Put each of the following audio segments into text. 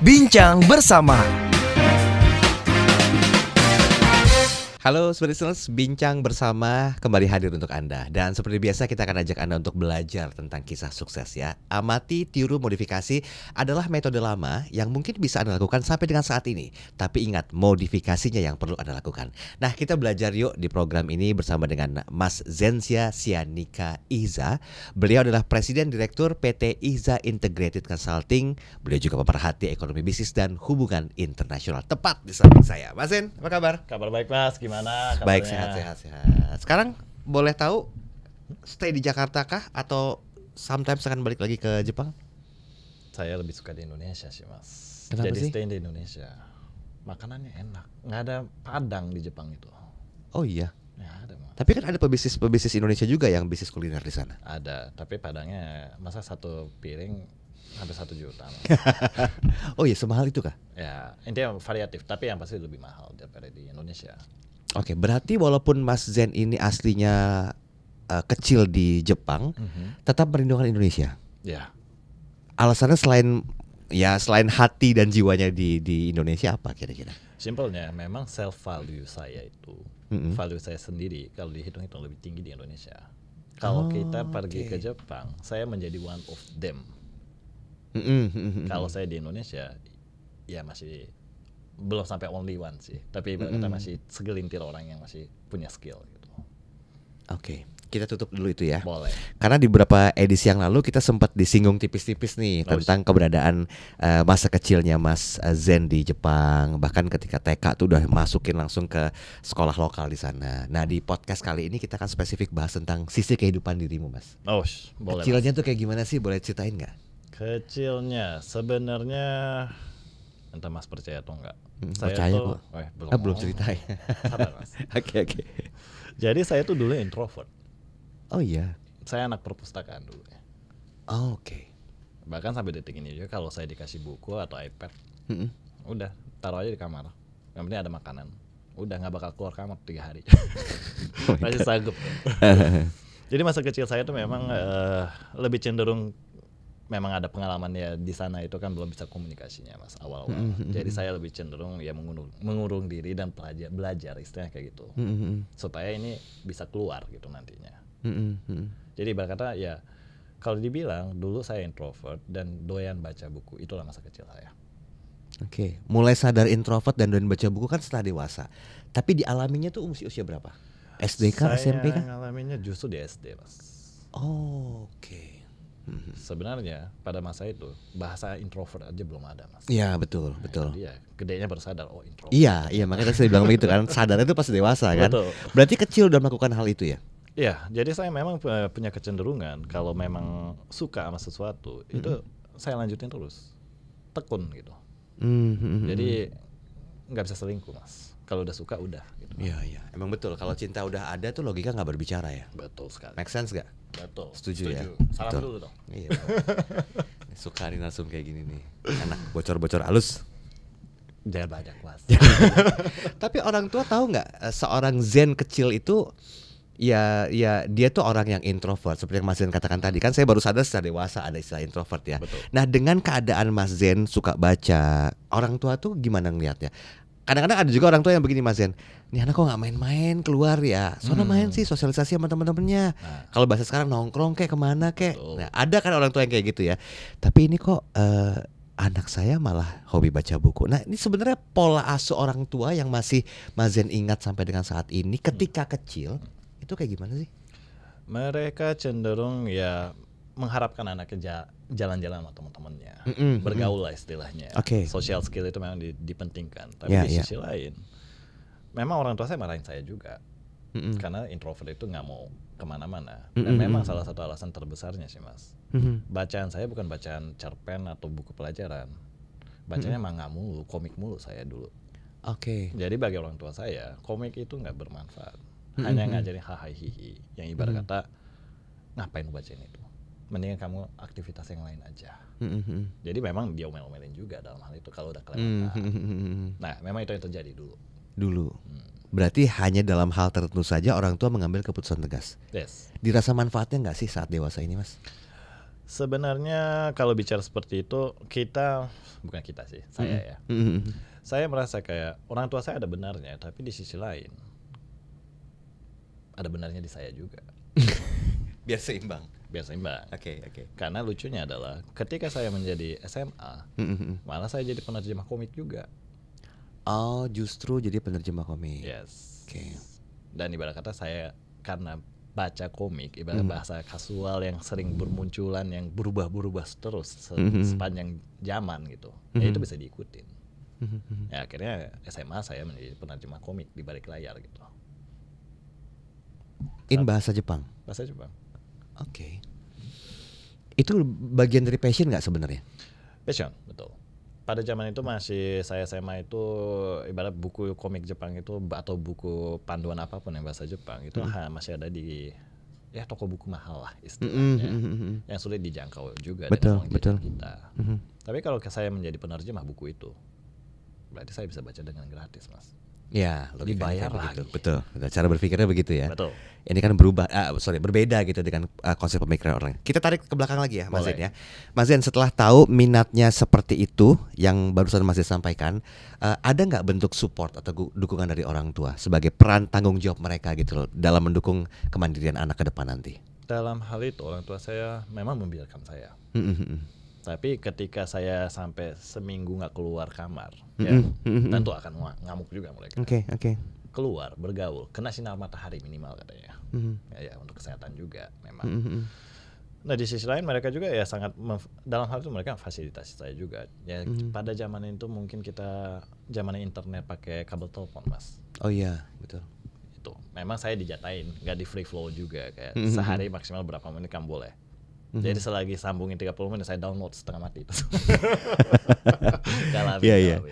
Bincang bersama. Halo Sobat Listeners, Bincang bersama kembali hadir untuk Anda. Dan seperti biasa kita akan ajak Anda untuk belajar tentang kisah sukses ya. Amati, tiru, modifikasi adalah metode lama yang mungkin bisa Anda lakukan sampai dengan saat ini. Tapi ingat, modifikasinya yang perlu Anda lakukan. Nah, kita belajar yuk di program ini bersama dengan Mas Zensya Sianika Iza. Beliau adalah Presiden Direktur PT Iza Integrated Consulting. Beliau juga pemerhati ekonomi bisnis dan hubungan internasional. Tepat di samping saya. Mas Zen, apa kabar? Kabar baik Mas, gimana kabarnya? Baik, sehat. Sekarang boleh tahu stay di Jakarta kah atau sometimes akan balik lagi ke Jepang? Saya lebih suka di Indonesia sih Mas. Kenapa Jadi sih? stay di Indonesia. Makanannya enak. Nggak ada Padang di Jepang itu. Oh iya. Ya ada Mas. Tapi kan ada pebisnis Indonesia juga yang bisnis kuliner di sana. Ada, tapi Padangnya masa satu piring hampir 1 juta Mas. Oh iya, semahal itu kah? Ya intinya variatif, tapi yang pasti lebih mahal daripada di Indonesia. Oke, berarti walaupun Mas Zen ini aslinya kecil di Jepang, tetap merindukan Indonesia. Ya, Alasannya selain hati dan jiwanya di Indonesia apa kira-kira? simpelnya memang self value saya itu, value saya sendiri kalau dihitung-hitung lebih tinggi di Indonesia. Kalau kita pergi ke Jepang, saya menjadi one of them. Kalau saya di Indonesia, ya masih belum sampai only one sih, tapi kita masih segelintir orang yang masih punya skill gitu. Oke, kita tutup dulu itu ya. Boleh. Karena di beberapa edisi yang lalu kita sempat disinggung tipis-tipis nih tentang keberadaan masa kecilnya Mas Zen di Jepang. Bahkan ketika TK tuh udah masukin langsung ke sekolah lokal di sana. Nah, di podcast kali ini kita akan spesifik bahas tentang sisi kehidupan dirimu, Mas. Oh, boleh. Kecilnya tuh kayak gimana sih? Boleh ceritain nggak? Kecilnya sebenarnya entah Mas percaya atau enggak. Percaya kok. Belum ceritain. Sabar Mas. Oke. Jadi saya tuh dulu introvert. Oh iya. Saya anak perpustakaan dulu ya. Oh, oke. Bahkan sampai detik ini juga kalau saya dikasih buku atau iPad, udah taruh aja di kamar. Yang penting ada makanan. Udah nggak bakal keluar kamar 3 hari. Masih sanggup. Jadi masa kecil saya tuh memang lebih cenderung, memang ada pengalaman ya di sana itu kan belum bisa komunikasinya Mas awal-awal. Jadi saya lebih cenderung ya mengurung diri dan belajar istilahnya kayak gitu. Supaya ini bisa keluar gitu nantinya. Jadi ibarat kata ya kalau dibilang dulu saya introvert dan doyan baca buku, itulah masa kecil saya. Oke, mulai sadar introvert dan doyan baca buku kan setelah dewasa. Tapi dialaminya tuh usia berapa? SD kah, SMP kah? Saya ngalaminnya justru di SD Mas. Oh, oke. Sebenarnya pada masa itu bahasa introvert aja belum ada Mas. Iya, betul. Dia gedenya baru sadar introvert. Iya, makanya saya bilang begitu kan. Sadarnya itu pas dewasa kan. Betul. Berarti kecil udah melakukan hal itu ya? Iya, jadi saya memang punya kecenderungan kalau memang suka sama sesuatu itu saya lanjutin terus, tekun gitu. Jadi nggak bisa selingkuh Mas. Kalau udah suka udah. Gitu. Iya. Emang betul. Kalau cinta udah ada tuh logika nggak berbicara ya. Betul sekali. Make sense gak? Betul. Setuju ya. Salam Betul. dulu dong. Iya. Suka nih langsung kayak gini nih. Enak bocor-bocor halus. Jangan banyak Mas. Tapi orang tua tahu nggak seorang Zen kecil itu ya dia tuh orang yang introvert seperti yang Mas Zen katakan tadi kan, saya baru sadar setelah dewasa ada istilah introvert ya. Betul. Nah, dengan keadaan Mas Zen suka baca, orang tua tuh gimana ngelihatnya? Kadang-kadang ada juga orang tua yang begini Mas Zen, nih anak kok nggak main-main keluar ya, soalnya main sih sosialisasi sama teman-temannya. Kalau bahasa sekarang nongkrong kayak kemana kayak. Nah, ada kan orang tua yang kayak gitu ya. Tapi ini kok anak saya malah hobi baca buku. Nah, ini sebenarnya pola asuh orang tua yang masih Mas Zen ingat sampai dengan saat ini ketika kecil itu kayak gimana sih? Mereka cenderung ya mengharapkan anaknya jalan-jalan sama teman-temannya, bergaul lah istilahnya. Social skill itu memang dipentingkan. Tapi di sisi lain, memang orang tua saya marahin saya juga, karena introvert itu nggak mau kemana-mana. Dan memang salah satu alasan terbesarnya sih Mas, bacaan saya bukan bacaan cerpen atau buku pelajaran, bacanya manga mulu, komik mulu saya dulu. Jadi bagi orang tua saya, komik itu nggak bermanfaat, hanya ngajarin hahaha hihi, yang ibarat kata ngapain lu bacain itu. Mendingan kamu aktivitas yang lain aja. Jadi memang dia omel-omelin juga dalam hal itu kalau udah kelewatan. Nah, memang itu yang terjadi dulu. Berarti hanya dalam hal tertentu saja orang tua mengambil keputusan tegas. Yes. Dirasa manfaatnya nggak sih saat dewasa ini, Mas? Sebenarnya kalau bicara seperti itu, kita bukan kita sih, saya ya. Saya merasa kayak orang tua saya ada benarnya, tapi di sisi lain ada benarnya di saya juga. Biar seimbang. Oke. Karena lucunya adalah ketika saya menjadi SMA, malah saya jadi penerjemah komik juga. Oh, justru jadi penerjemah komik. Yes. Oke. Dan ibarat kata saya karena baca komik, ibarat bahasa kasual yang sering bermunculan, yang berubah-berubah terus sepanjang zaman gitu. Ya itu bisa diikutin. Ya akhirnya SMA saya menjadi penerjemah komik di balik layar gitu. Bahasa Jepang. Bahasa Jepang. Oke. Itu bagian dari passion nggak sebenarnya? Passion, betul. Pada zaman itu masih saya SMA itu ibarat buku komik Jepang itu atau buku panduan apapun yang bahasa Jepang itu masih ada di ya toko buku mahal lah istilahnya, yang sulit dijangkau juga dengan uang jajan kita. Tapi kalau saya menjadi penerjemah buku itu, berarti saya bisa baca dengan gratis, Mas. Ya, dibayar lagi. Betul. Cara berpikirnya begitu ya. Betul. Ini kan berbeda gitu dengan konsep pemikiran orang. Kita tarik ke belakang lagi ya, Mas Zen ya. Mas Zen, setelah tahu minatnya seperti itu yang barusan Mas Zen sampaikan, ada nggak bentuk support atau dukungan dari orang tua sebagai peran tanggung jawab mereka gitu loh dalam mendukung kemandirian anak ke depan nanti? Dalam hal itu orang tua saya memang membiarkan saya. Tapi ketika saya sampai seminggu nggak keluar kamar, ya tentu akan ngamuk juga mereka. Oke. Keluar, bergaul, kena sinar matahari minimal katanya. Ya untuk kesehatan juga memang. Nah di sisi lain mereka juga ya sangat dalam hal itu mereka fasilitasi saya juga. Ya pada zaman itu mungkin kita zaman internet pakai kabel telepon, Mas. Oh iya, betul. Itu memang saya dijatain, nggak di free flow juga kayak sehari maksimal berapa menit kamu boleh. Jadi selagi sambungin 30 menit saya download setengah mati itu. Iya.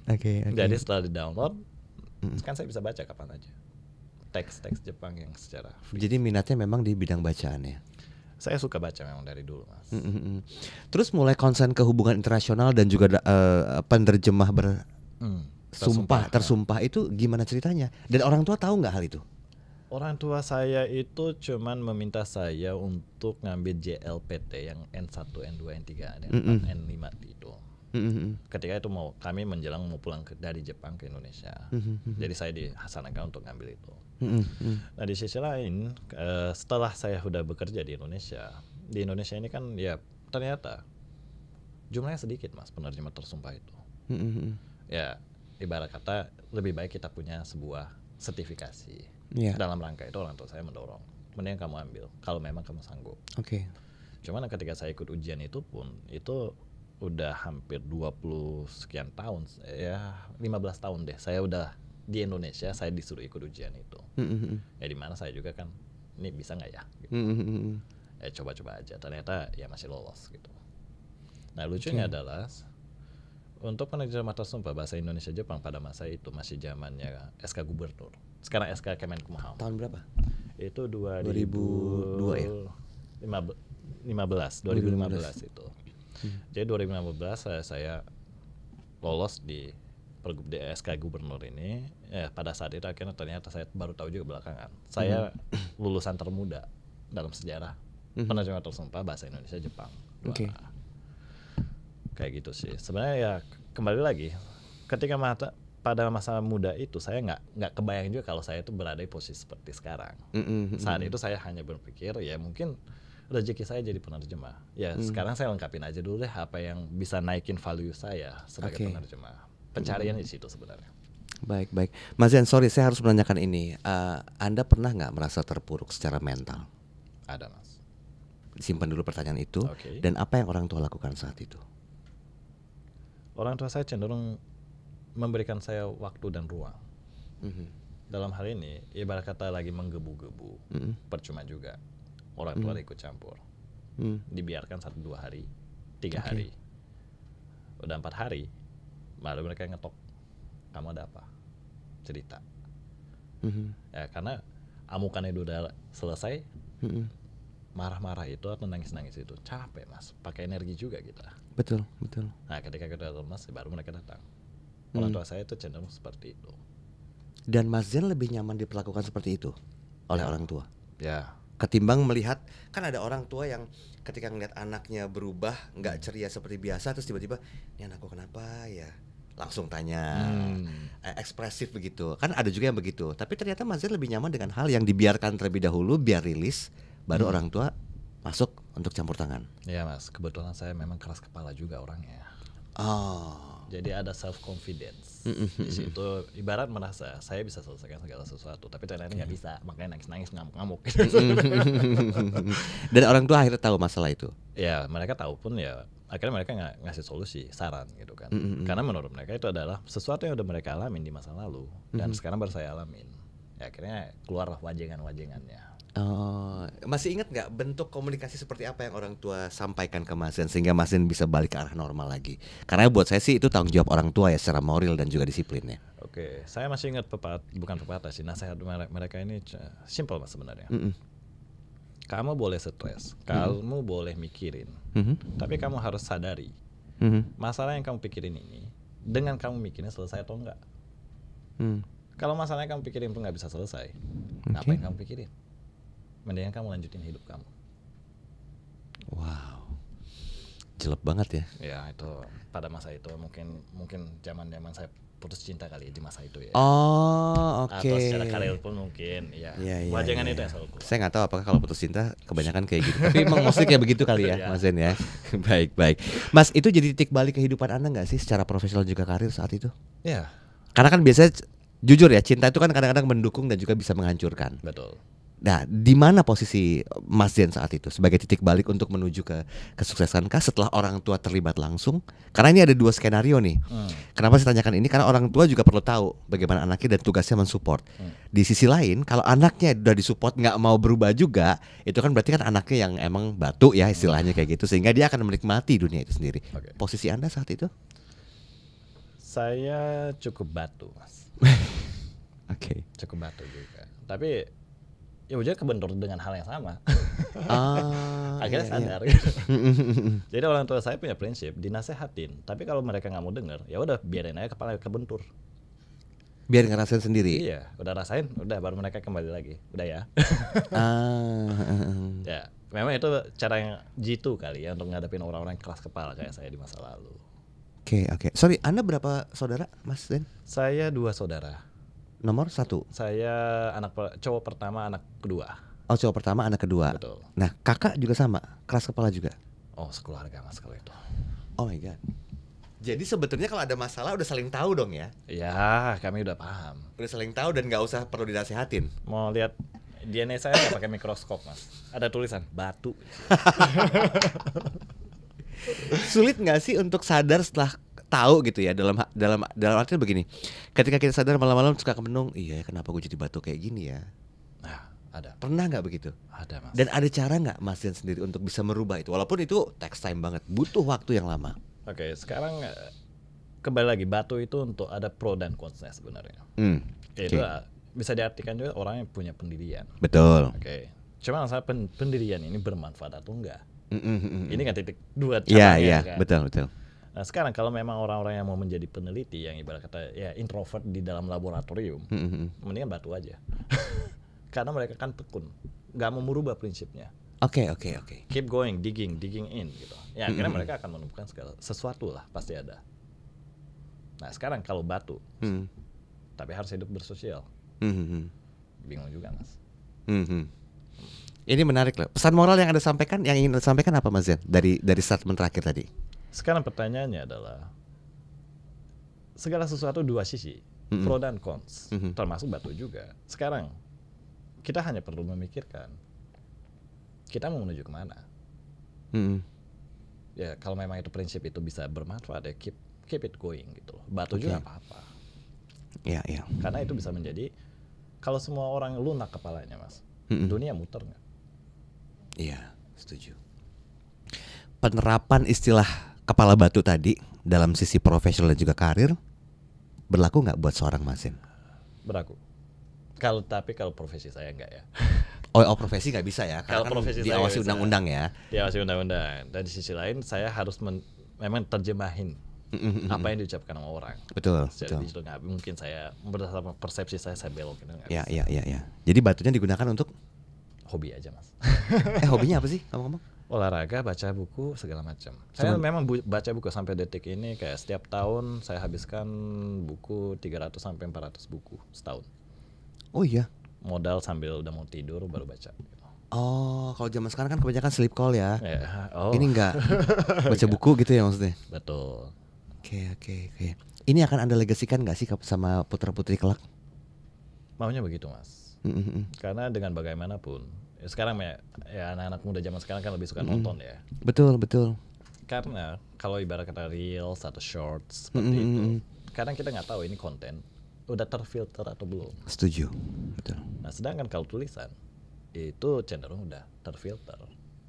Oke. Jadi setelah di-download kan saya bisa baca kapan aja. Teks-teks Jepang yang secara free. Jadi minatnya memang di bidang bacaan ya. Saya suka baca memang dari dulu, Mas. Terus mulai konsen ke hubungan internasional dan juga penerjemah tersumpah itu gimana ceritanya? Dan orang tua tahu nggak hal itu? Orang tua saya itu cuman meminta saya untuk ngambil JLPT yang N1, N2, N3, N4, N5 itu. Ketika itu kami menjelang mau pulang dari Jepang ke Indonesia. Jadi saya dihasankan untuk ngambil itu. Nah di sisi lain, setelah saya sudah bekerja di Indonesia ini kan ya ternyata jumlahnya sedikit, Mas, penerjemah tersumpah itu. Ya ibarat kata lebih baik kita punya sebuah sertifikasi. Dalam rangka itu orang tua saya mendorong, mending kamu ambil kalau memang kamu sanggup. Oke. Cuman ketika saya ikut ujian itu pun itu udah hampir 20 sekian tahun, ya 15 tahun deh saya udah di Indonesia, saya disuruh ikut ujian itu. Ya di mana saya juga kan ini bisa nggak ya gitu. Ya coba-coba aja, ternyata ya masih lolos gitu. Nah lucunya adalah untuk penerjemah tersumpah bahasa Indonesia Jepang pada masa itu masih zamannya SK Gubernur. Sekarang SK Kemenkumham. Tahun berapa? Itu 2002 ya? 2015 itu. Jadi 2015 saya lolos di Pergub SK Gubernur ini. Pada saat itu akhirnya ternyata saya baru tahu juga belakangan. Saya lulusan termuda dalam sejarah penerjemah tersumpah bahasa Indonesia Jepang. Kayak gitu sih. Sebenarnya ya kembali lagi ketika pada masa muda itu saya nggak kebayang juga kalau saya itu berada di posisi seperti sekarang. Saat itu saya hanya berpikir ya mungkin rezeki saya jadi penerjemah. Ya sekarang saya lengkapin aja dulu deh apa yang bisa naikin value saya sebagai penerjemah. Pencarian di situ sebenarnya. Baik. Mas Zen, sorry saya harus menanyakan ini. Anda pernah nggak merasa terpuruk secara mental? Ada, Mas. Simpan dulu pertanyaan itu. Dan apa yang orang tua lakukan saat itu? Orang tua saya cenderung memberikan saya waktu dan ruang. Dalam hal ini, ibarat kata lagi menggebu-gebu, percuma juga. Orang tua ikut campur. Dibiarkan 1-2 hari, 3 hari, udah 4 hari, malah mereka ngetok, kamu ada apa? Cerita. Ya karena amukannya udah selesai, marah-marah itu atau nangis-nangis itu capek, Mas, pakai energi juga kita. Betul. Nah ketika kita lemas baru mereka datang. Orang tua saya itu cenderung seperti itu. Dan Mas Zen lebih nyaman diperlakukan seperti itu oleh orang tua? Ya ketimbang melihat, kan ada orang tua yang ketika ngeliat anaknya berubah nggak ceria seperti biasa, terus tiba-tiba ini anakku kenapa ya, langsung tanya, ekspresif begitu. Kan ada juga yang begitu. Tapi ternyata Mas Zen lebih nyaman dengan hal yang dibiarkan terlebih dahulu, biar rilis, baru orang tua masuk untuk campur tangan. Iya Mas, kebetulan saya memang keras kepala juga orangnya. Jadi ada self confidence. Di situ ibarat merasa saya bisa selesaikan segala sesuatu, tapi ternyata nggak bisa, makanya nangis-nangis, ngamuk-ngamuk. Dan orang tua akhirnya tahu masalah itu. Ya mereka tahu pun ya akhirnya mereka nggak ngasih solusi, saran gitu kan. Karena menurut mereka itu adalah sesuatu yang udah mereka alamin di masa lalu dan sekarang baru saya alamin. Ya akhirnya keluarlah wajengan-wajengannya. Masih ingat nggak bentuk komunikasi seperti apa yang orang tua sampaikan ke Mas Zen sehingga Mas Zen bisa balik ke arah normal lagi? Karena buat saya sih itu tanggung jawab orang tua ya secara moral dan juga disiplinnya. Oke, saya masih ingat bukan pepatah sih, nasihat mereka ini simple Mas sebenarnya. Kamu boleh stres, kamu boleh mikirin, tapi kamu harus sadari masalah yang kamu pikirin ini dengan kamu mikirnya selesai atau enggak. Kalau masalah yang kamu pikirin pun nggak bisa selesai, ngapain kamu pikirin? Mendingan kamu lanjutin hidup kamu. Wow, jelek banget ya. Ya itu pada masa itu mungkin zaman saya putus cinta kali di masa itu ya. Oke. Atau secara karir pun mungkin ya. Wajangan itu yang selalu keluar. Saya nggak tahu apakah kalau putus cinta kebanyakan kayak gitu. Tapi emang mostly kayak begitu kali ya, Mas Zen ya. Baik. Mas, itu jadi titik balik kehidupan Anda nggak sih secara profesional juga karir saat itu? Ya. Karena kan biasanya jujur ya, cinta itu kan kadang-kadang mendukung dan juga bisa menghancurkan. Betul. Nah, di mana posisi Mas Zen saat itu sebagai titik balik untuk menuju ke kesuksesan kah setelah orang tua terlibat langsung? Karena ini ada dua skenario nih. Kenapa saya tanyakan ini? Karena orang tua juga perlu tahu bagaimana anaknya dan tugasnya mensupport. Di sisi lain, kalau anaknya udah disupport nggak mau berubah juga, itu kan berarti kan anaknya yang emang batu ya istilahnya kayak gitu, sehingga dia akan menikmati dunia itu sendiri. Posisi Anda saat itu? Saya cukup batu, Mas. Cukup batu juga. Tapi ya udah kebentur dengan hal yang sama. Akhirnya sadar. Jadi orang tua saya punya prinsip dinasehatin, tapi kalau mereka nggak mau dengar, ya udah biarin aja kepala kebentur. Biar ngerasain sendiri. Iya, udah rasain, udah baru mereka kembali lagi. Udah ya. Ya, memang itu cara yang jitu kali ya untuk ngadepin orang-orang yang keras kepala kayak saya di masa lalu. Oke. Sorry, Anda berapa saudara, Mas Zen? Saya 2 saudara. Nomor 1? Saya cowok pertama, anak kedua. Oh, cowok pertama, anak kedua. Betul. Nah, kakak juga sama, keras kepala juga? Oh, sekeluarga Mas kalau itu. Oh my god. Jadi sebetulnya kalau ada masalah udah saling tahu dong ya? Ya, kami udah paham. Udah saling tahu dan nggak usah perlu dinasehatin. Mau lihat DNA saya nggak pakai mikroskop Mas. Ada tulisan batu. Sulit nggak sih untuk sadar setelah tahu gitu ya, dalam artinya begini, ketika kita sadar malam-malam suka kemenung, iya kenapa gue jadi batu kayak gini ya? Nah, ada. Pernah nggak begitu? Ada Mas. Dan ada cara nggak Mas Zen sendiri untuk bisa merubah itu, walaupun itu takes time banget, butuh waktu yang lama. Oke, sekarang kembali lagi, batu itu untuk ada pro dan kontra sebenarnya. Itu bisa diartikan juga orang yang punya pendirian. Betul. Oke. Cuma masalah pendirian ini bermanfaat atau enggak? Ini kan titik 2 caranya kan. Betul. Nah sekarang kalau memang orang-orang yang mau menjadi peneliti yang ibarat kata ya introvert di dalam laboratorium, mendingan batu aja. Karena mereka kan tekun, nggak mau merubah prinsipnya. Oke. Keep going, digging in gitu. Ya akhirnya mereka akan menemukan sesuatu lah, pasti ada. Nah sekarang kalau batu, tapi harus hidup bersosial, bingung juga Mas. Ini menarik loh. Pesan moral yang ingin Anda sampaikan apa Mas Zen dari statement terakhir tadi? Sekarang pertanyaannya adalah segala sesuatu 2 sisi, pro dan cons, termasuk batu juga. Sekarang kita hanya perlu memikirkan kita mau menuju kemana. Ya kalau memang itu prinsip itu bisa bermanfaat ya keep it going gitu. Batu juga apa-apa. Iya. Karena itu bisa menjadi kalau semua orang lunak kepalanya Mas, dunia muter nggak? Iya, setuju. Penerapan istilah kepala batu tadi dalam sisi profesional dan juga karir berlaku nggak buat seorang Mas Zen? Berlaku. Tapi kalau profesi saya enggak ya. Oh profesi nggak bisa ya? Kalau kan profesi diawasi undang-undang ya. Diawasi undang-undang. Dan di sisi lain saya harus memang terjemahin apa yang diucapkan sama orang. Betul. Jadi itu nggak mungkin saya berdasarkan persepsi saya belokin. Ya. Jadi batunya digunakan untuk hobi aja mas. Hobinya apa sih ngomong-ngomong? Olahraga, baca buku, segala macam. Saya memang baca buku sampai detik ini, kayak setiap tahun saya habiskan buku 300 sampai 400 buku setahun. Oh iya. Modal sambil udah mau tidur baru baca. Oh, kalau zaman sekarang kan kebanyakan sleep call ya. Oh. Ini enggak baca buku gitu ya maksudnya. Betul. Oke. Ini akan Anda legasikan nggak sih sama putra-putri kelak? Maunya begitu mas. Karena dengan bagaimanapun sekarang ya anak-anak muda zaman sekarang kan lebih suka nonton ya. Betul. Karena kalau ibarat kata reels atau shorts seperti itu, kadang kita nggak tahu ini konten udah terfilter atau belum. Setuju, betul. Nah sedangkan kalau tulisan itu cenderung udah terfilter.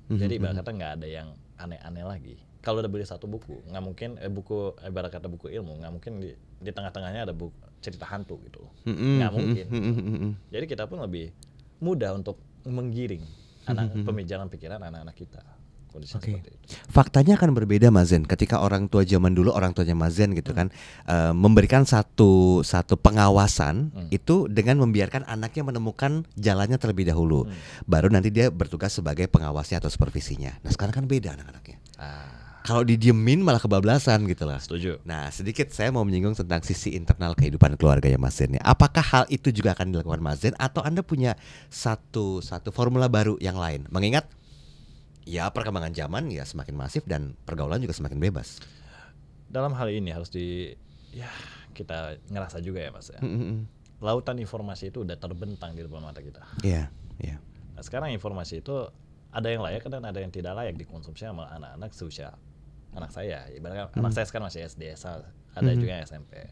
Jadi ibarat kata nggak ada yang aneh-aneh lagi. Kalau udah beli satu buku, nggak mungkin buku ibarat kata buku ilmu, nggak mungkin di tengah-tengahnya ada buku cerita hantu gitu, nggak mungkin. Jadi kita pun lebih mudah untuk menggiring pemikiran pikiran anak-anak kita. Seperti itu. Faktanya akan berbeda Mas Zen ketika orang tua zaman dulu, orang tuanya Mas Zen gitu kan, memberikan satu pengawasan itu dengan membiarkan anaknya menemukan jalannya terlebih dahulu, baru nanti dia bertugas sebagai pengawasnya atau supervisinya. Nah sekarang kan beda anak-anaknya. Kalau didiemin malah kebablasan gitu lah. Setuju. Nah sedikit saya mau menyinggung tentang sisi internal kehidupan keluarganya Mas Zen. Apakah hal itu juga akan dilakukan Mas Zen atau Anda punya satu formula baru yang lain? Mengingat ya perkembangan zaman ya semakin masif dan pergaulan juga semakin bebas. Dalam hal ini harus kita ngerasa juga ya Mas ya. Lautan informasi itu udah terbentang di depan mata kita. Iya. Nah, sekarang informasi itu ada yang layak dan ada yang tidak layak dikonsumsi sama anak-anak seusia anak saya. Ibaratnya anak saya sekarang masih SD, ada juga yang SMP.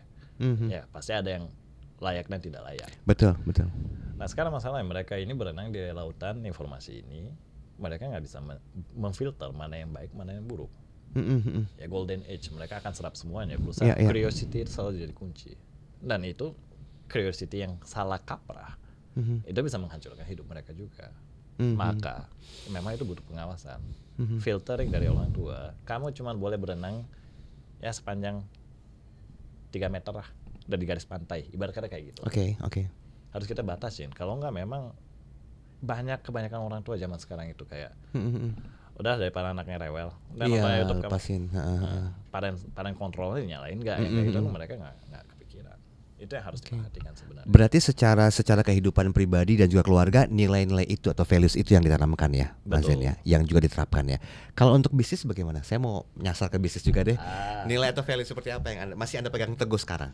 Ya pasti ada yang layak dan tidak layak. Betul. Nah sekarang masalahnya mereka ini berenang di lautan informasi ini, mereka nggak bisa memfilter mana yang baik, mana yang buruk. Ya golden age, mereka akan serap semuanya. Berusaha curiosity itu selalu jadi kunci. Dan itu curiosity yang salah kaprah, itu bisa menghancurkan hidup mereka juga. Maka memang itu butuh pengawasan, filtering dari orang tua. Kamu cuma boleh berenang ya sepanjang 3 meter lah dari garis pantai, ibarat kata kayak gitu. Oke. Harus kita batasin. Kalau enggak memang kebanyakan orang tua zaman sekarang itu kayak udah daripada anaknya rewel dan nonton YouTube kamu parent kontrolnya nyalain nggak kayak gitu, mereka nggak kepikiran. Itu yang harus diperhatikan sebenarnya. Berarti secara kehidupan pribadi dan juga keluarga, nilai-nilai itu atau values itu yang ditanamkan ya, Mas Zen ya, yang juga diterapkan ya. Kalau untuk bisnis bagaimana? Saya mau nyasar ke bisnis juga deh. Nilai atau values seperti apa yang masih Anda pegang teguh sekarang?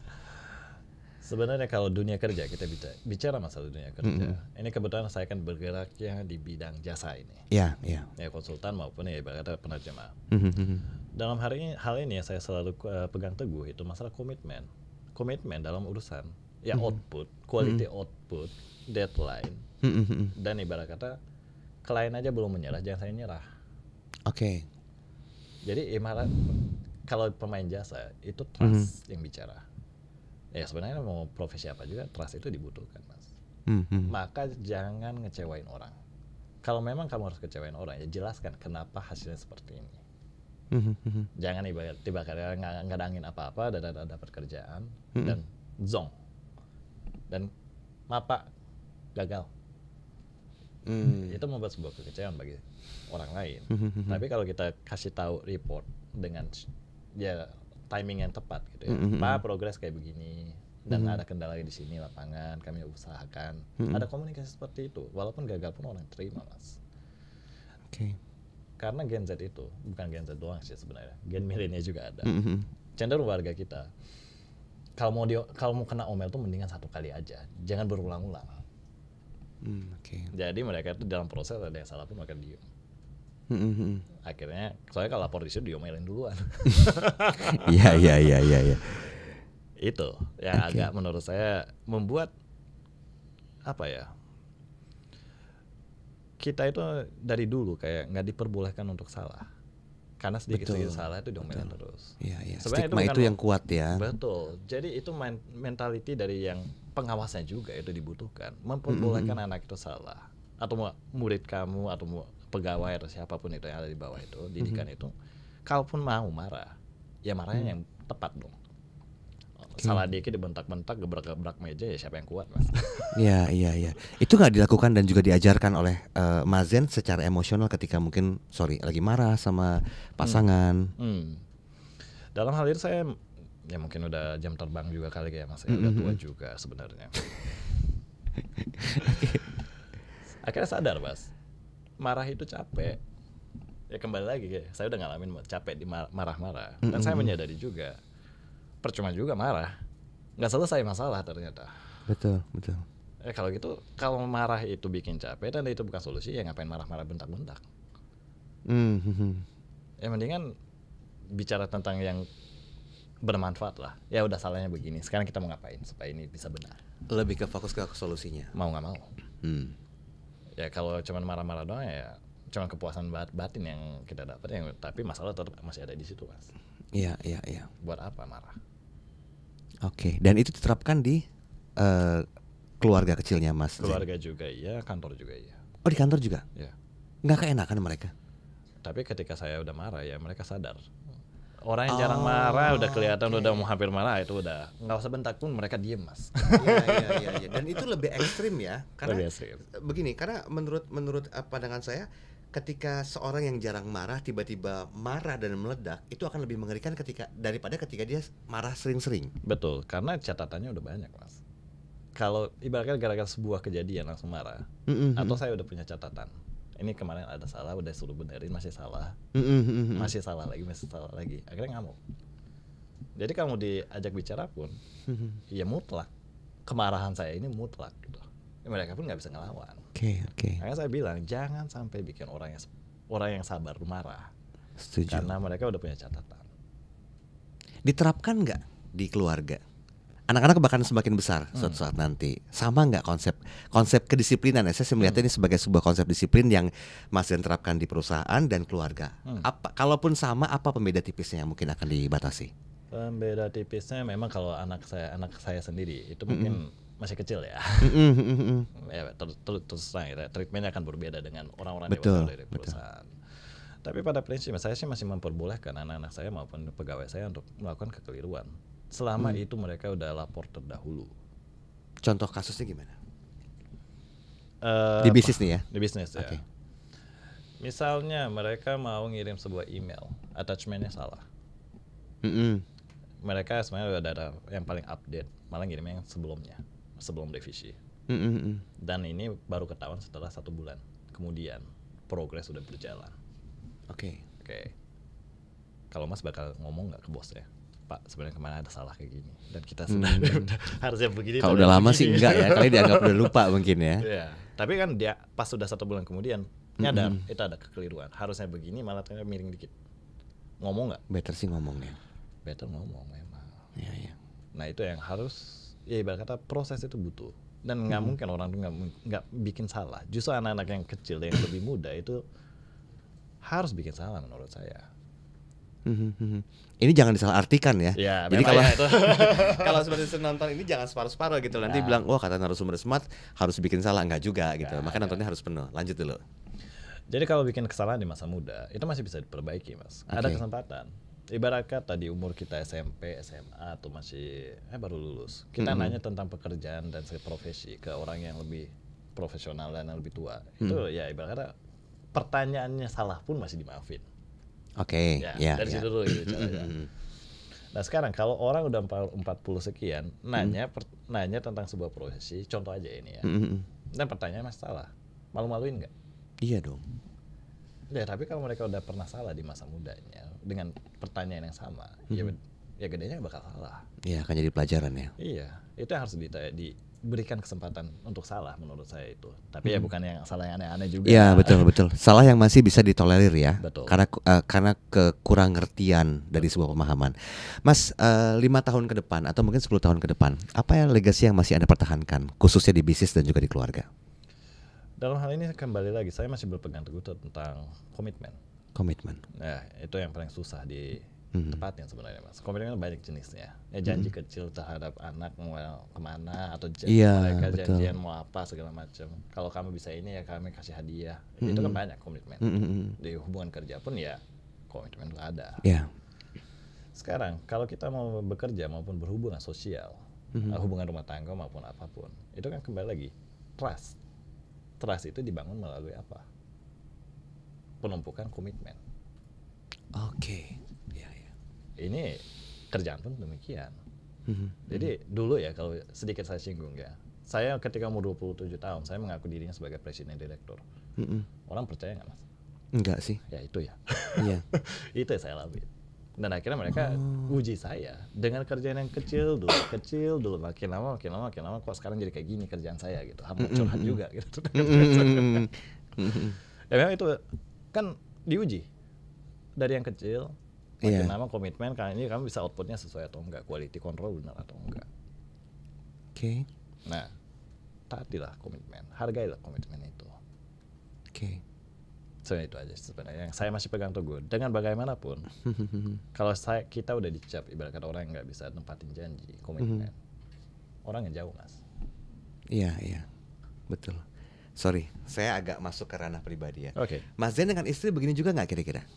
Sebenarnya kalau dunia kerja kita bicara masalah dunia kerja. Ini kebetulan saya kan bergeraknya di bidang jasa ini. Iya. Ya konsultan maupun ya ibaratnya penerjemah. Dalam hal ini saya selalu pegang teguh itu masalah komitmen dalam urusan ya output, quality output, deadline, dan ibarat kata klien aja belum menyerah, jangan saya nyerah. Oke. Jadi ibarat kalau pemain jasa itu trust yang bicara. Ya sebenarnya mau profesi apa juga trust itu dibutuhkan Mas. Maka jangan ngecewain orang. Kalau memang kamu harus kecewain orang ya jelaskan kenapa hasilnya seperti ini. Jangan tiba-tiba nggak ada angin apa-apa dan dapat kerjaan dan zong dan mapa gagal. Itu membuat sebuah kekecewaan bagi orang lain. Tapi kalau kita kasih tahu report dengan ya timing yang tepat gitu ya, Pak progres kayak begini dan ada kendala di sini lapangan kami usahakan, ada komunikasi seperti itu, walaupun gagal pun orang terima Mas. Karena Gen Z itu bukan Gen Z doang sih sebenarnya, Gen milenial juga ada. Cenderung warga kita kalau mau kena omel tuh mendingan satu kali aja, jangan berulang-ulang. Jadi mereka itu dalam proses ada yang salah pun mereka diem. Akhirnya soalnya kalau lapor di situ diomelin duluan. Iya. Itu yang agak menurut saya membuat apa ya, kita itu dari dulu kayak nggak diperbolehkan untuk salah, karena sedikit-sedikit salah itu diomelin terus. Iya. Stigma itu yang kuat ya. Betul. Jadi itu mentality dari yang pengawasnya juga itu dibutuhkan, memperbolehkan anak itu salah, atau murid kamu atau pegawai atau siapapun itu yang ada di bawah itu didikan itu, kalaupun mau marah ya marahnya yang tepat dong. Salah dikit dibentak-bentak, gebrak-gebrak meja, ya siapa yang kuat, Mas? Iya. Itu nggak dilakukan dan juga diajarkan oleh Mazen secara emosional ketika mungkin lagi marah sama pasangan. Dalam hal itu saya ya mungkin udah jam terbang juga kali ya, Mas. Udah tua juga sebenarnya. Akhirnya sadar, Mas, marah itu capek. Ya kembali lagi, saya udah ngalamin capek di marah-marah. Dan saya menyadari juga, percuma juga marah, nggak selesai masalah ternyata. Betul. Kalau gitu, kalau marah itu bikin capek dan itu bukan solusi, ya ngapain marah-marah bentak-bentak? Ya mendingan bicara tentang yang bermanfaat lah. Ya udah, salahnya begini, sekarang kita mau ngapain supaya ini bisa benar. Lebih ke fokus ke solusinya. Mau nggak mau. Ya kalau cuma marah-marah doang ya cuma kepuasan batin yang kita dapat, tapi masalah tetap masih ada di situ, Mas. Iya. Buat apa marah? Oke, dan itu diterapkan di keluarga kecilnya, Mas? Keluarga juga iya, kantor juga iya. Oh, di kantor juga? Iya. Nggak keenakan mereka? Tapi ketika saya udah marah, ya mereka sadar. Orang yang jarang marah udah kelihatan udah mau hampir marah, itu udah nggak usah bentak pun mereka diem, Mas. Iya. Dan itu lebih ekstrim ya, karena lebih ekstrim. Begini, karena menurut pandangan saya, ketika seorang yang jarang marah tiba-tiba marah dan meledak, itu akan lebih mengerikan daripada ketika dia marah sering-sering. Betul, karena catatannya udah banyak, Mas. Kalau ibaratnya gara-gara sebuah kejadian langsung marah, atau saya udah punya catatan, ini kemarin ada salah, udah suruh benerin masih salah, masih salah lagi, akhirnya ngamuk. Jadi kamu diajak bicara pun, ya mutlak, kemarahan saya ini mutlak gitu. Mereka pun nggak bisa ngelawan. Oke. Makanya saya bilang jangan sampai bikin orang yang sabar marah. Setuju. Karena mereka udah punya catatan. Diterapkan nggak di keluarga? Anak-anak bahkan semakin besar suatu saat nanti, sama nggak konsep kedisiplinan? Saya melihatnya ini sebagai sebuah konsep disiplin yang masih diterapkan di perusahaan dan keluarga. Kalaupun sama, apa pembeda tipisnya yang mungkin akan dibatasi? Pembeda tipisnya memang kalau anak saya sendiri itu mungkin masih kecil ya. Ya terus terang ya, treatmentnya akan berbeda dengan orang-orang dewasa dari perusahaan. Tapi pada prinsipnya saya sih masih memperbolehkan anak-anak saya maupun pegawai saya untuk melakukan kekeliruan selama itu mereka udah lapor terdahulu. Contoh kasusnya gimana? Di bisnis nih ya? Di bisnis ya. Misalnya mereka mau ngirim sebuah email, attachmentnya salah. Mereka sebenarnya udah ada yang paling update, malah ngirimnya yang sebelum revisi. Dan ini baru ketahuan setelah 1 bulan kemudian progres sudah berjalan. Oke. Kalau Mas bakal ngomong nggak ke bos ya, Pak, sebenarnya kemana ada salah kayak gini dan kita sudah harusnya begini. Kalau udah lama sih enggak ya, kali dianggap udah lupa mungkin ya. Iya. Tapi kan dia pas sudah 1 bulan kemudian nyadar itu ada kekeliruan, harusnya begini malah ternyata miring dikit. Ngomong nggak? Better sih ngomongnya. Better ngomong memang. Iya. Nah itu yang harus, ya ibarat kata proses itu butuh. Dan nggak mungkin orang tuh nggak bikin salah. Justru anak-anak yang kecil yang lebih muda itu harus bikin salah menurut saya. Ini jangan disalahartikan ya. Jadi kalau seperti nonton ini jangan separuh-separuh gitu. Nanti bilang, wah kata narasumber smart harus bikin salah, enggak juga gitu. Makanya nontonnya harus penuh. Lanjut dulu. Jadi kalau bikin kesalahan di masa muda itu masih bisa diperbaiki, Mas. Ada kesempatan. Ibarat kata di umur kita SMP, SMA atau masih baru lulus, kita nanya tentang pekerjaan dan profesi ke orang yang lebih profesional dan yang lebih tua. Itu ya ibarat kata pertanyaannya salah pun masih dimaafin. Dari situ dulu gitu caranya. Nah sekarang kalau orang udah 40 sekian nanya tentang sebuah profesi, contoh aja ini ya, dan pertanyaannya masih salah, malu-maluin nggak? Iya dong. Ya tapi kalau mereka udah pernah salah di masa mudanya dengan pertanyaan yang sama, ya gedenya bakal salah. Iya, akan jadi pelajaran ya. Iya, itu yang harus diberikan kesempatan untuk salah menurut saya itu. Tapi ya bukan yang salah yang aneh-aneh juga. Iya, betul. Salah yang masih bisa ditolerir ya. Betul. Karena kekurang ngertian dari sebuah pemahaman. Mas, 5 tahun ke depan atau mungkin 10 tahun ke depan, apa ya legasi yang masih Anda pertahankan khususnya di bisnis dan juga di keluarga? Dalam hal ini kembali lagi saya masih berpegang teguh tentang komitmen. Nah, itu yang paling susah di tepatnya sebenarnya, Mas. Komitmen banyak jenisnya. Ya janji kecil terhadap anak mau kemana atau mereka janjian mau apa segala macam. Kalau kamu bisa ini ya kami kasih hadiah. Itu kan banyak komitmen. Di hubungan kerja pun ya komitmen itu ada. Sekarang kalau kita mau bekerja maupun berhubungan sosial, hubungan rumah tangga maupun apapun, itu kan kembali lagi trust. Trust itu dibangun melalui apa? Penumpukan komitmen. Oke. Ya. Ini kerjaan pun demikian. Jadi dulu ya, kalau sedikit saya singgung ya, saya ketika umur 27 tahun saya mengaku dirinya sebagai presiden direktur. Orang percaya nggak, Mas? Enggak sih. Ya itu ya. Iya. Itu yang saya lalui. Dan akhirnya mereka uji saya dengan kerjaan yang kecil dulu, makin lama kok sekarang jadi kayak gini kerjaan saya gitu. Hampir curhat juga gitu. Ya memang itu kan diuji dari yang kecil, makin lama komitmen, kali ini kamu bisa outputnya sesuai atau enggak, quality control benar atau enggak. Oke. Nah, taatilah komitmen, hargailah komitmen itu. Oke. So itu aja sebenarnya yang saya masih pegang teguh. Dengan bagaimanapun, kalau kita udah dicap ibarat kata orang yang nggak bisa nempatin janji, komitmen, orang yang jauh, Mas. Iya, betul. Sorry, saya agak masuk ke ranah pribadi ya. Oke. Mas Zen dengan istri begini juga nggak kira-kira?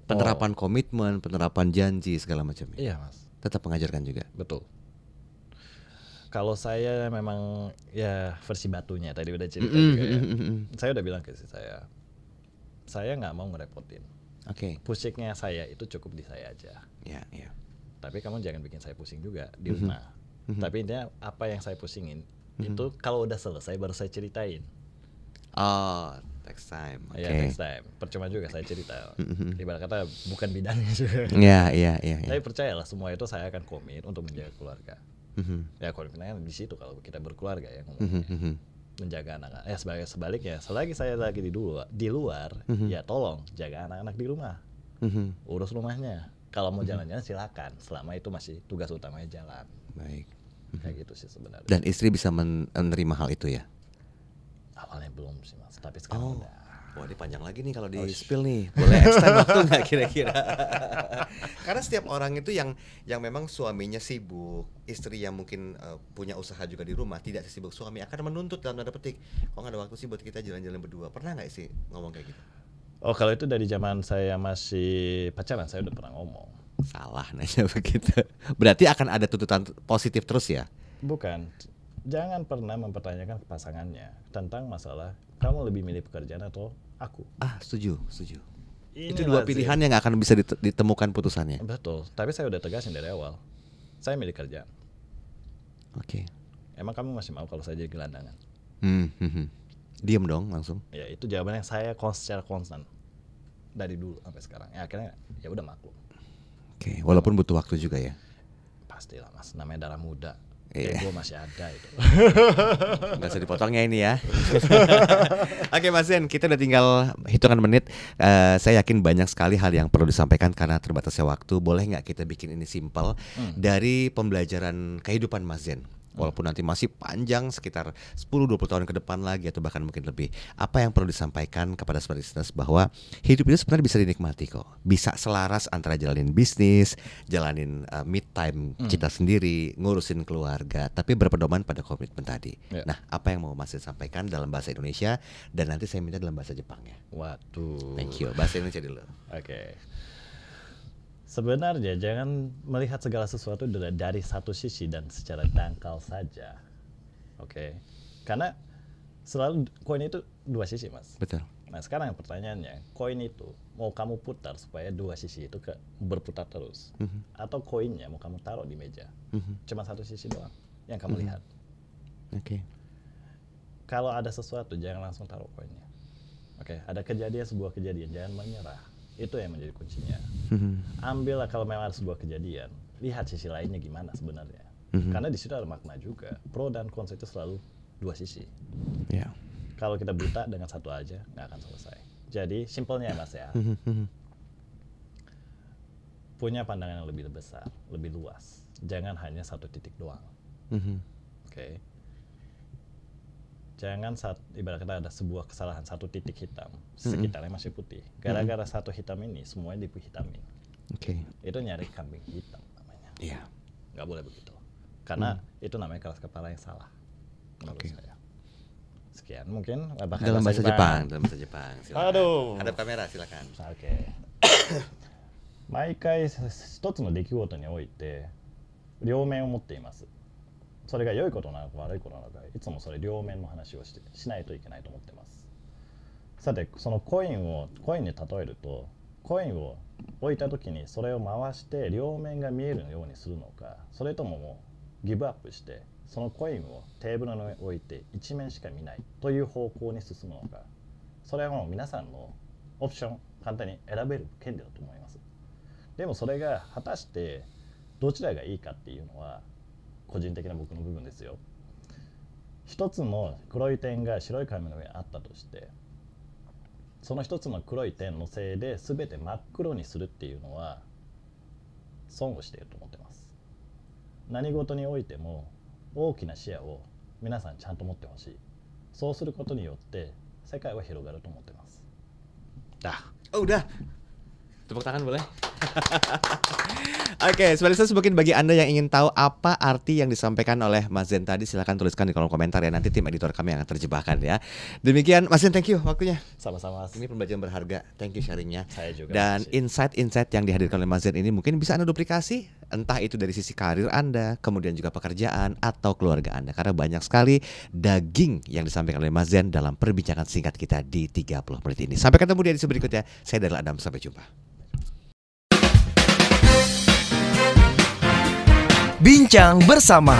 Penerapan komitmen, penerapan janji segala macamnya. Iya, Mas. Tetap mengajarkan juga. Betul. Kalau saya memang ya versi batunya tadi udah cerita juga ya. Saya udah bilang ke istri saya nggak mau ngerepotin. Oke. Pusingnya saya itu cukup di saya aja. Iya. Tapi kamu jangan bikin saya pusing juga di rumah. Tapi intinya apa yang saya pusingin itu kalau udah selesai baru saya ceritain. Oh, next time. Ya, next time. Percuma juga saya cerita. Ibarat kata bukan bidangnya juga. Iya. Tapi percayalah semua itu saya akan komit untuk menjaga keluarga. Ya komitmennya di situ kalau kita berkeluarga ya ngomongnya. Menjaga anak-anak. Sebaliknya, selagi saya lagi di luar, ya tolong jaga anak-anak di rumah. Urus rumahnya. Kalau mau jalan-jalan silakan, selama itu masih tugas utamanya jalan. Baik. Kayak gitu sih sebenarnya. Dan istri bisa menerima hal itu ya? Awalnya belum sih, Mas, tapi sekarang udah. Wah, ini panjang lagi nih kalau di spill nih. Boleh extend waktu nggak kira-kira? Karena setiap orang itu yang memang suaminya sibuk, istri yang mungkin punya usaha juga di rumah, tidak sesibuk suami, akan menuntut dalam tanda petik, kok nggak ada waktu sih buat kita jalan-jalan berdua. Pernah nggak sih ngomong kayak gitu? Oh, kalau itu dari zaman saya masih pacaran saya udah pernah ngomong. Salah nanya begitu. Berarti akan ada tuntutan positif terus ya? Bukan. Jangan pernah mempertanyakan pasangannya tentang masalah kamu lebih milih pekerjaan atau aku. Setuju. Itu dua pilihan yang nggak akan bisa ditemukan putusannya. Betul. Tapi saya udah tegasin dari awal. Saya milih kerjaan. Oke. Emang kamu masih mau kalau saya jadi gelandangan? Diam dong langsung. Ya itu jawabannya saya secara konstan dari dulu sampai sekarang. Ya akhirnya ya udah maklum. Oke. Walaupun butuh waktu juga ya. Pastilah, Mas. Namanya darah muda. Gue masih ada itu. Nggak usah dipotongnya ini ya. Oke Mas Zen, kita udah tinggal hitungan menit. Saya yakin banyak sekali hal yang perlu disampaikan karena terbatasnya waktu. Boleh nggak kita bikin ini simple dari pembelajaran kehidupan Mas Zen? Walaupun nanti masih panjang sekitar 10-20 tahun ke depan lagi atau bahkan mungkin lebih. Apa yang perlu disampaikan kepada smart listeners bahwa hidup itu sebenarnya bisa dinikmati kok. Bisa selaras antara jalanin bisnis, jalanin mid time kita sendiri, ngurusin keluarga, tapi berpedoman pada komitmen tadi. Nah, apa yang mau Mas sampaikan dalam bahasa Indonesia dan nanti saya minta dalam bahasa Jepang ya. Waduh. Thank you. Bahasa Indonesia dulu. Oke. Sebenarnya jangan melihat segala sesuatu dari satu sisi dan secara dangkal saja. Oke. Karena selalu koin itu dua sisi, Mas. Betul. Nah, sekarang pertanyaannya, koin itu mau kamu putar supaya dua sisi itu berputar terus, atau koinnya mau kamu taruh di meja, cuma satu sisi doang yang kamu lihat. Oke. Kalau ada sesuatu jangan langsung taruh koinnya. Oke. Ada sebuah kejadian, jangan menyerah. Itu yang menjadi kuncinya. Ambillah kalau memang ada sebuah kejadian, lihat sisi lainnya gimana sebenarnya. Karena di situ ada makna juga. Pro dan kontra itu selalu dua sisi. Yeah. Kalau kita buta dengan satu aja nggak akan selesai. Jadi simpelnya Mas ya, punya pandangan yang lebih besar, lebih luas. Jangan hanya satu titik doang. Oke. Jangan ibarat kata ada sebuah kesalahan satu titik hitam, sekitarnya masih putih. Gara-gara satu hitam ini semuanya dihitamin. Itu nyari kambing hitam namanya. Iya. Nggak boleh begitu. Karena itu namanya keras kepala yang salah menurut saya. Sekian mungkin dalam bahasa Jepang. Silakan. Aduh. Hadap kamera silakan. Oke. 毎回一つの出来事において両面を持っています。それが良いことなのか悪いことなのか、いつもそれ両面の話をしないといけないと思ってます。さて、そのコインに例えると、コインを置いた時にそれを回して両面が見えるようにするのか、それとももうギブアップしてそのコインをテーブルの上に置いて一面しか見ないという方向に進むのか、それはもう皆さんのオプション、簡単に選べる権利だと思います。でもそれが果たしてどちらがいいかっていうのは個人的な僕の部分ですよ。一つの黒い点が白い紙の上にあったとして、その一つの黒い点のせいで全て真っ黒にするっていうのは損をしていると思ってます。何事においても大きな視野を皆さんちゃんと持ってほしい。そうすることによって世界は広がると思ってます。Udah. Tepuk tangan boleh? Oke, sebenarnya mungkin bagi Anda yang ingin tahu apa arti yang disampaikan oleh Mas Zen tadi, silahkan tuliskan di kolom komentar ya. Nanti tim editor kami yang akan terjebakkan ya. Demikian Mas Zen, thank you waktunya. Sama-sama. Ini pembelajaran berharga. Thank you sharingnya. Saya juga. Dan insight-insight yang dihadirkan oleh Mas Zen ini mungkin bisa Anda duplikasi, entah itu dari sisi karir Anda, kemudian juga pekerjaan atau keluarga Anda. Karena banyak sekali daging yang disampaikan oleh Mas Zen dalam perbincangan singkat kita di 30 menit ini. Sampai ketemu di edisi berikutnya. Saya Daryl Adam, sampai jumpa. Bincang bersama